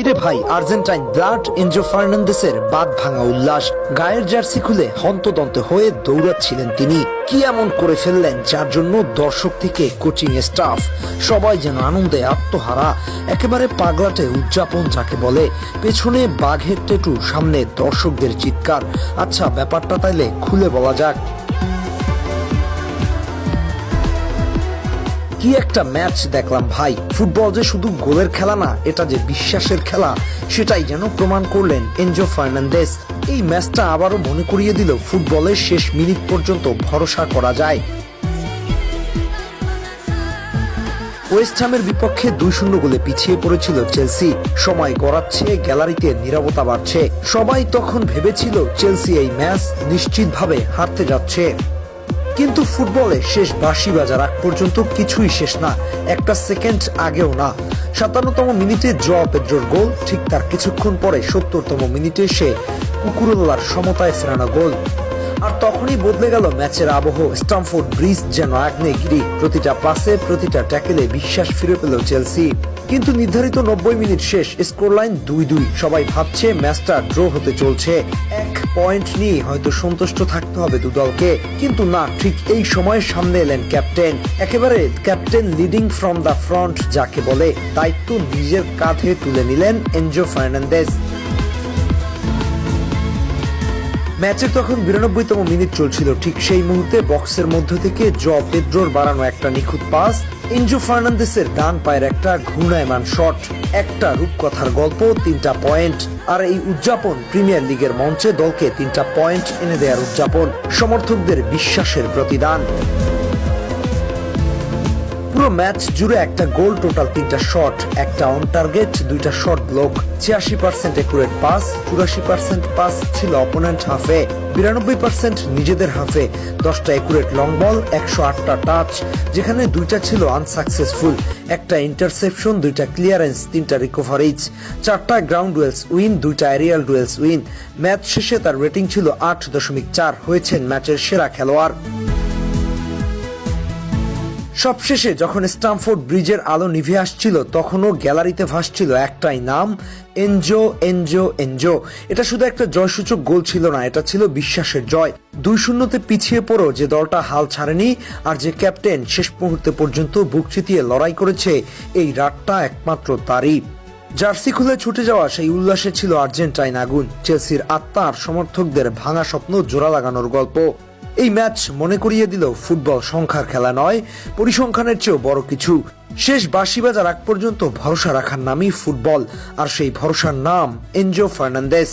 রে ভাই, Argentine blood Enzo ফার্নান্দেসের বাদ ভাঙা উল্লাস। গায়ের জার্সি খুলে হন্তদন্ত হয়ে দৌড়াচ্ছিলেন তিনি। কি এমন করে ফেললেন যার জন্য দর্শক থেকে কোচিং স্টাফ সবাই যেন আনন্দে আত্মহারা। একেবারে পাগলাটে উদযাপন যাকে বলে। পেছনে বাঘের টেটু, সামনে দর্শকদের চিৎকার। আচ্ছা, ব্যাপারটা তাইলে খুলে বলা যাক। কি একটা ম্যাচ দেখলাম ভাই। ফুটবল যে শুধু গোলের খেলা না, এটা যে বিশ্বাসের খেলা, সেটাই যেন প্রমাণ করলেন এনজো ফার্নান্দেস। এই ম্যাচটা আবারও মনে করিয়ে দিল ফুটবলের শেষ মিনিট পর্যন্ত ভরসা করা যায়। ওয়েস্ট হ্যামের বিপক্ষে 2-0 গোলে পিছিয়ে পড়েছিল চেলসি। সময় গড়াচ্ছে, গ্যালারিতে নীরবতা বাড়ছে। সবাই তখন ভেবেছিল চেলসি এই ম্যাচ নিশ্চিতভাবে হারতে যাচ্ছে। কিন্তু ফুটবলে শেষ বাঁশি বাজার আগ পর্যন্ত কিছুই শেষ না, একটা সেকেন্ড আগেও না। 57তম মিনিটে জোয়াও পেদ্রোর গোল, ঠিক তার কিছুক্ষণ পরে 70তম মিনিটে সে কুকুরুল্লার সমতায় ফেরানো গোল। আর তখনই বদলে গেল ম্যাচের আবহ। স্টামফোর্ড ব্রিজ যেন আগ্নেয়গিরি। প্রতিটা পাসে, প্রতিটা ট্যাকেলে বিশ্বাস ফিরে পেল চেলসি। কিন্তু নির্ধারিত 90 মিনিট শেষ, স্কোর লাইন 2-2। সবাই ভাবছে ম্যাচটা ড্র হতে চলছে, 1 পয়েন্ট নিয়ে হয়তো সন্তুষ্ট থাকতে হবে দুদলকে। কিন্তু না, ঠিক এই সময় সামনে এলেন ক্যাপ্টেন। একেবারে captain leading from the front যাকে বলে। দায়িত্ব নিজের কাঁধে তুলে নিলেন এনজো ফার্নান্দেস। ম্যাচের তখন 92তম মিনিট চলছিল। ঠিক সেই মুহূর্তে বক্সের মধ্য থেকে জোয়াও পেদ্রোর বাড়ানো একটা নিখুঁত পাস, এনজো ফার্নান্দেসের ডান পায়ের একটা ঘূর্ণায়মান শট। একটা রূপকথার গল্প, 3টা পয়েন্ট। আর এই উদযাপন প্রিমিয়ার লিগের মঞ্চে দলকে 3টা পয়েন্ট এনে দেওয়ার উদযাপন, সমর্থকদের বিশ্বাসের প্রতিদান। পুরো ম্যাচ জুড়ে একটা গোল, টোটাল 3টা শট, একটা অন টার্গেট, 2টা shot block, 86% accurate pass, 84% pass ছিল অপোনেন্ট হাফে, 92% নিজেদের হাফে, 10টা একুরেট লং বল, 108টা টাচ, যেখানে 2টা ছিল আনসাকসেসফুল, একটা ইন্টারসেপশন, 2টা ক্লিয়ারেন্স, 3টা রিকভারিজ, 4টা গ্রাউন্ড ডুয়েলস উইন, 2টা এরিয়াল ডুয়েলস উইন। ম্যাচ শেষে তার রেটিং ছিল 8.4। হয়েছেন ম্যাচের সেরা খেলোয়াড়। সবশেষে যখন স্টামফোর্ড ব্রিজের আলো নিভে আসছিল, তখনও গ্যালারিতে ভাসছিল একটাই নাম, এনজো এনজো এনজো। এটা শুধু একটা জয়সূচক গোল ছিল না, এটা ছিল বিশ্বাসের জয়। 2-0-তে পিছিয়ে পড়ো যে দলটা হাল ছাড়েনি, আর যে ক্যাপ্টেন শেষ মুহূর্তে পর্যন্ত বুক চিতিয়ে লড়াই করেছে, এই রাতটা একমাত্র তারই। জার্সি খুলে ছুটে যাওয়া সেই উল্লাসে ছিল আর্জেন্টাইন আগুন। চেলসির আত্মা আর সমর্থকদের ভাঙা স্বপ্ন জোড়া লাগানোর গল্প। এই ম্যাচ মনে করিয়ে দিল ফুটবল সংখ্যার খেলা নয়, পরিসংখ্যানের চেয়েও বড় কিছু। শেষ বাঁশি বাজার আগ পর্যন্ত ভরসা রাখার নামই ফুটবল, আর সেই ভরসার নাম এনজো ফার্নান্দেস।